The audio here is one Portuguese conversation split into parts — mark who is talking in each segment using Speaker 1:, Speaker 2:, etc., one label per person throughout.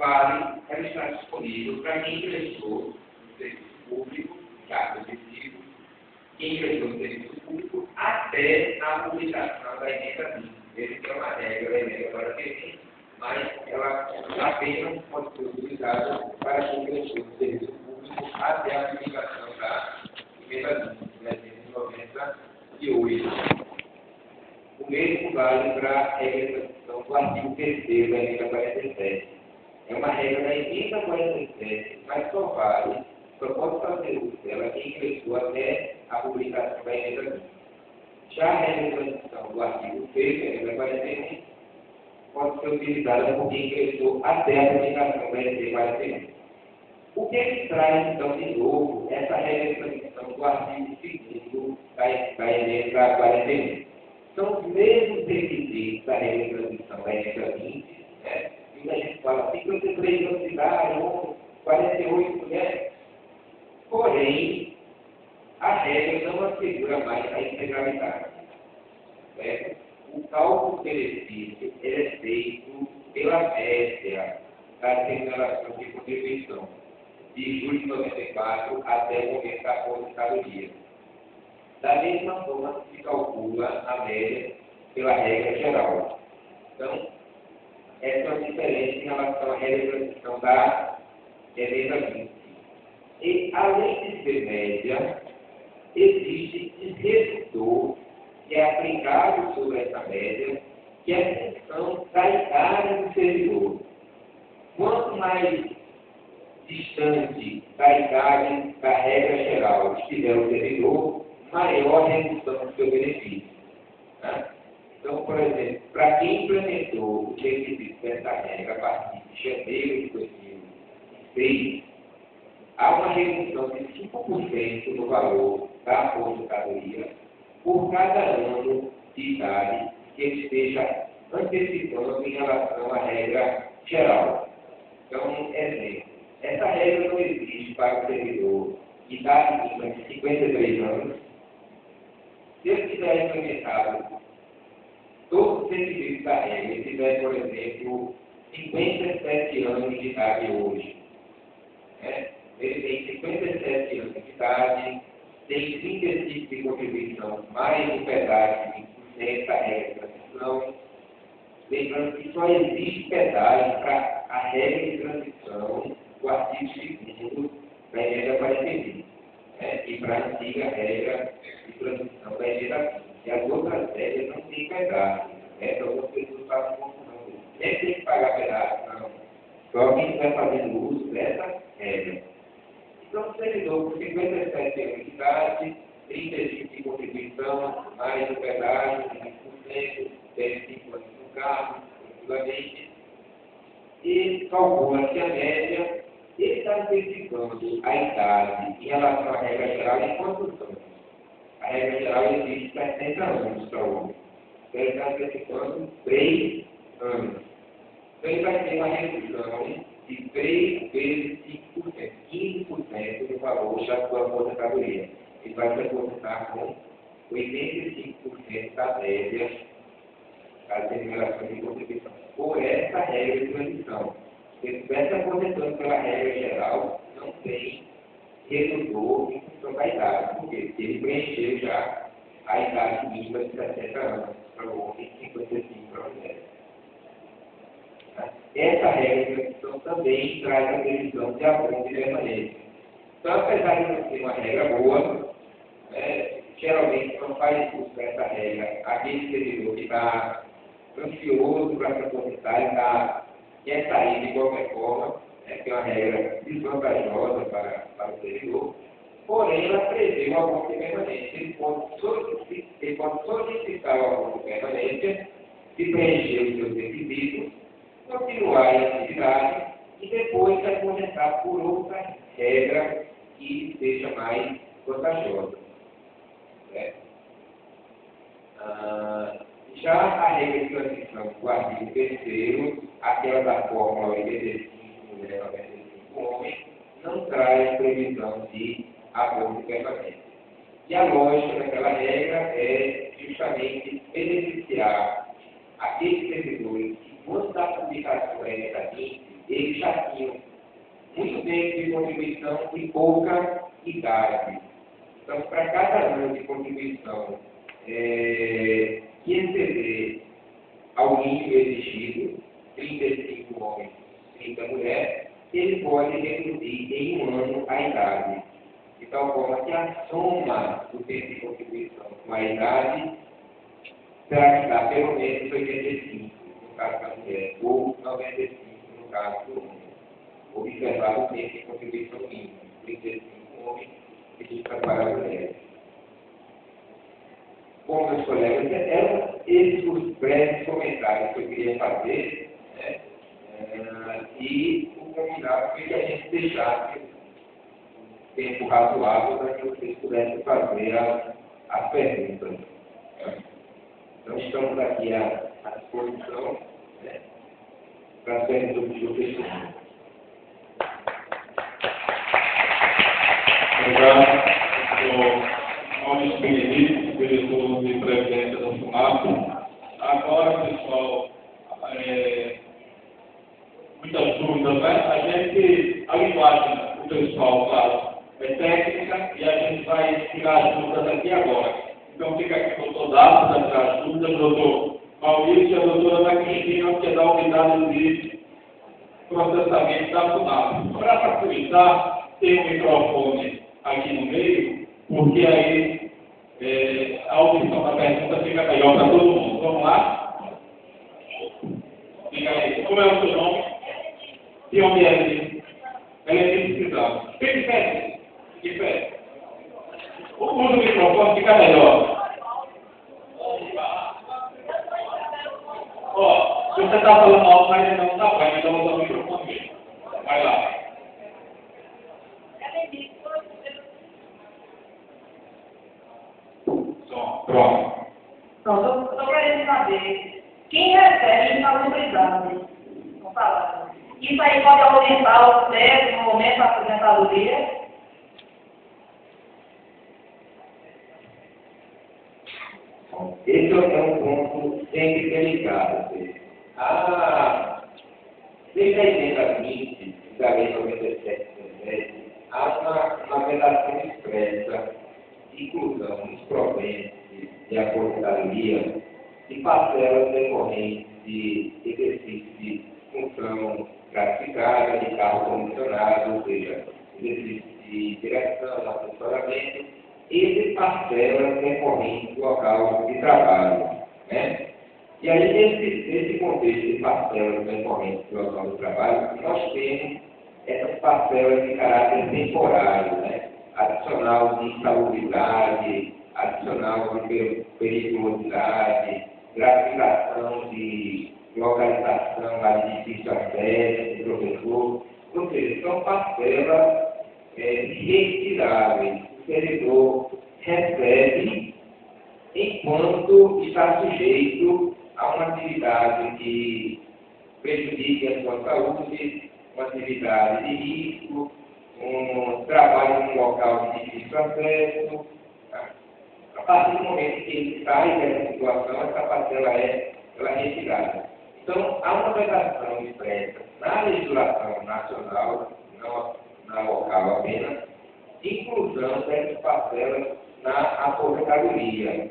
Speaker 1: vale, ela está disponível para quem ingressou no serviço público, já objetivo, quem ingressou no serviço público, até a publicação da emenda 20. Ele tem uma regra da emenda agora que mas ela apenas pode ser utilizada para quem ingressou no serviço público até a publicação da emenda 20, né, de 98. O mesmo vale para a regra do artigo 3º da emenda 47. É uma regra da emenda 47, mas só pode fazer uso dela quem ingressou até a publicação da emenda 20. Já a regra do artigo 3º da emenda 41 pode ser utilizada por quem ingressou até a publicação da emenda 41. O que traz, então, de novo, essa regra do artigo 2º da emenda 41? São os mesmos requisitos da regra de transição da emenda 20, né? E a gente fala 53 anos de idade, 48 mulheres. Porém, a regra não assegura mais a integralidade. Certo? O cálculo do benefício é feito pela média das remunerações de contribuição, de julho de 94 até o momento da aposentadoria. Da mesma forma que se calcula a média pela regra geral. Então, essa é uma diferença em relação à regra de transição da emenda 20. E, além de ser média, existe um redutor que é aplicado sobre essa média, que é a função da idade do servidor. Quanto mais distante da idade da regra geral estiver o servidor, maior redução do seu benefício. Tá? Então, por exemplo, para quem implementou o requisito dessa regra a partir de janeiro de 2006, há uma redução de 5% no valor da aposentadoria por cada ano de idade que esteja antecipando em relação à regra geral. Então, exemplo, essa regra não existe para o servidor de idade mínima de 53 anos. Se eu tiver implementado todos os requisitos da regra, se tiver, por exemplo, 57 anos de idade hoje, né? Ele tem 57 anos de idade, tem 35 de contribuição, mais um pedágio de 20% da regra de transição. Lembrando que só existe pedágio para a regra de transição do artigo 2º da emenda 41, né? E para a antiga regra de transição da emenda 20. E as outras regras não têm pedágio, né? Então você não está confusão. Nem tem que pagar pedágio, não. Só quem está fazendo uso dessa regra. Então, o servidor com 57 anos de idade, 35 de contribuição, mais o pedágio, 20%, 15 anos no carro, tranquilamente, e calcula-se a média, ele está antecipando a idade em relação à regra geral em quantos anos? A regra geral existe 60 anos para o homem. Então, ele está antecipando 3 anos. Então, ele vai ter uma redução de 3 vezes 5%, 15% do valor da sua aposentadoria. Ele vai se aposentar com 85% da média das remunerações de contribuição. Por essa regra de transição. Se ele estiver se aposentando pela regra geral, não tem redutor em função da idade. Por quê? Porque ele preencheu já a idade mínima de 60 anos para o homem e 55 para a mulher. Essa regra de transição também traz a previsão de abono de permanência. Então, apesar de não ser uma regra boa, geralmente não faz uso dessa regra aquele servidor que está ansioso para se aposentar e quer sair de qualquer forma, que é uma regra desvantajosa para o servidor, porém ela prevê o abono de permanência. Ele pode solicitar o abono de permanência, se preencher os seus requisitos, continuar em atividade e depois se aposentar por outra regra que seja mais vantajosa. Já a regra de transição do artigo 3º, aquela da fórmula 85, mulher 95, homem, não traz previsão de abono de permanência. E a lógica daquela regra é justamente beneficiar aqueles servidores que, quando da publicação da emenda 20, eles já tinham muito tempo de contribuição e pouca idade. Então, para cada ano de contribuição que exceder ao mínimo exigido, 35 homens, 30 mulheres, ele pode reduzir em um ano a idade, de tal forma que a soma do tempo de contribuição com a idade terá que dar pelo menos 85 no caso da mulher, ou 95 no caso do homem. Observar o tempo de contribuição mínimo, 35 homens e 30 para a mulher. Como meus colegas, eram esses os breves comentários que eu queria fazer, né? E o combinado foi que a gente deixasse um tempo razoável para que vocês pudessem fazer as perguntas. Então, estamos aqui à disposição, né, para as perguntas que vocês têm.
Speaker 2: Obrigado, sou Maurício Benedito, diretor de Previdência do FUNAP. Agora, pessoal, muitas dúvidas, né? A linguagem do pessoal, claro, é técnica e a gente vai tirar as dúvidas aqui agora. Então, fica aqui o doutor Dato para tirar as dúvidas, doutor Maurício e a doutora Ana Cristina, que é da unidade de processamento da FUNAP. Para facilitar, tem um microfone aqui no meio, porque aí a audição da pergunta fica melhor para todo mundo. Vamos lá? Diga aí, como é o seu nome? De onde é ele? Ela é necessidade. Fique de pé. Fique de pé. Usa o microfone, fica melhor. Ó, se você está falando alto, mas ainda não está bem, então usa o microfone mesmo. Vai lá. Pronto.
Speaker 3: Então, estou querendo saber quem recebe insalubridade no salário. Isso aí pode aumentar o teto no momento da aposentadoria?
Speaker 1: Esse é um ponto sempre delicado. Desde a emenda 20 da Lei 97, há uma vedação expressa de inclusão nos proventos de aposentadoria de parcelas decorrentes de exercício de função gratificada, de cargo comissionado, ou seja, exercício de direção, assessoramento, e de parcelas decorrentes do local de trabalho, né? E aí, nesse contexto de parcelas decorrentes do local de trabalho, nós temos essas parcelas de caráter temporário, né? Adicional de insalubridade, adicional de periculosidade, gratificação de localização lá de difícil acesso do professor, ou seja, são parcelas retiráveis. O servidor recebe enquanto está sujeito a uma atividade que prejudique a sua saúde, uma atividade de risco, um trabalho em um local de difícil acesso. A partir do momento que ele sai dessa situação, essa parcela é retirada. Então, há uma vedação expressa na legislação nacional, não na local apenas, de inclusão dessas parcelas na aposentadoria.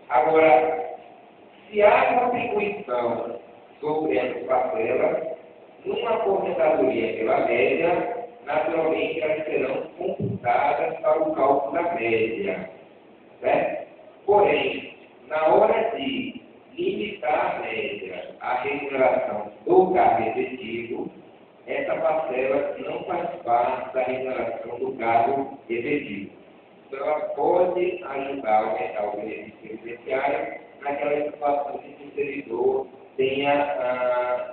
Speaker 1: Agora, se há contribuição sobre essas parcelas, numa aposentadoria pela média, naturalmente elas serão computadas para o cálculo da média. Certo? Porém, na hora de limitar a média à remuneração do cargo efetivo, essa parcela não faz parte da remuneração do cargo efetivo. Então, ela pode ajudar a aumentar o benefício previdenciário naquela situação em que o servidor tenha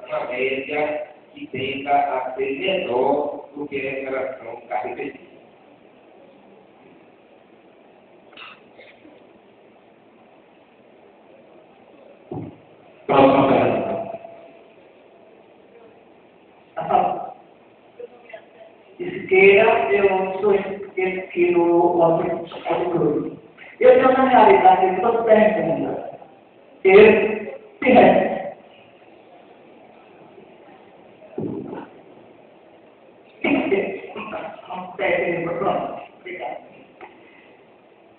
Speaker 1: uma média que tenda a ser menor do que a remuneração do cargo efetivo.
Speaker 2: Próxima pergunta.
Speaker 3: Isqueira, eu sou aqui no Clube. Eu tenho uma realidade que todos perguntam. Eu se uma técnica, pronto. Obrigado.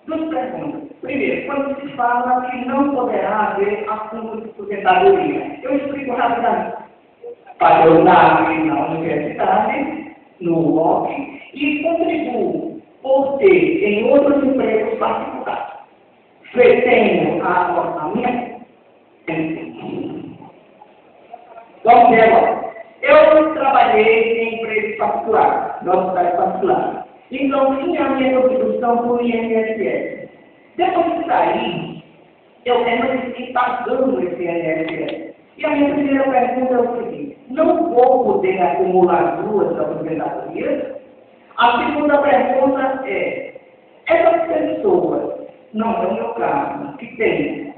Speaker 3: Duas perguntas. Primeiro, quando se fala que não poderá haver acúmulo de aposentadoria, eu explico rapidamente. Patronagem na universidade, no UOC, e contribuo por ter em outros empregos particulares. Tenho a minha. Vamos ver agora. Eu trabalhei em empresas particulares, na universidade particular. Então, tinha a minha contribuição para o INSS. Depois de sair, eu permaneci pagando esse INSS. E a minha primeira pergunta é o seguinte: não vou poder acumular duas aposentadorias? A segunda pergunta é: essas pessoas, não é o meu caso, que tem